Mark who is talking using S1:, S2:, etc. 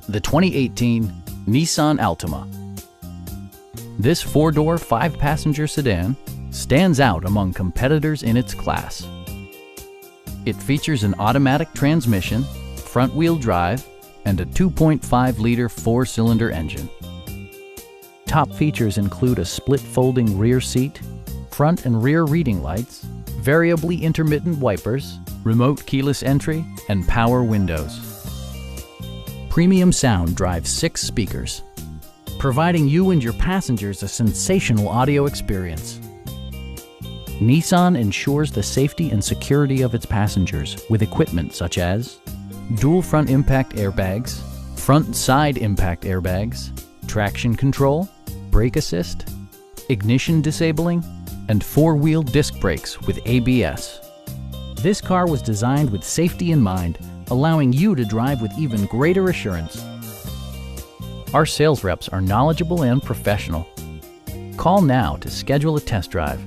S1: the 2018 Nissan Altima. This four-door, five-passenger sedan stands out among competitors in its class. It features an automatic transmission, front-wheel drive, and a 2.5-liter four-cylinder engine. Top features include a split folding rear seat, front and rear reading lights, variably intermittent wipers, remote keyless entry, and power windows. Premium sound drives 6 speakers, providing you and your passengers a sensational audio experience. Nissan ensures the safety and security of its passengers with equipment such as dual front impact airbags, front and side impact airbags, traction control, brake assist, ignition disabling, and four-wheel disc brakes with ABS. This car was designed with safety in mind, allowing you to drive with even greater assurance. Our sales reps are knowledgeable and professional. Call now to schedule a test drive.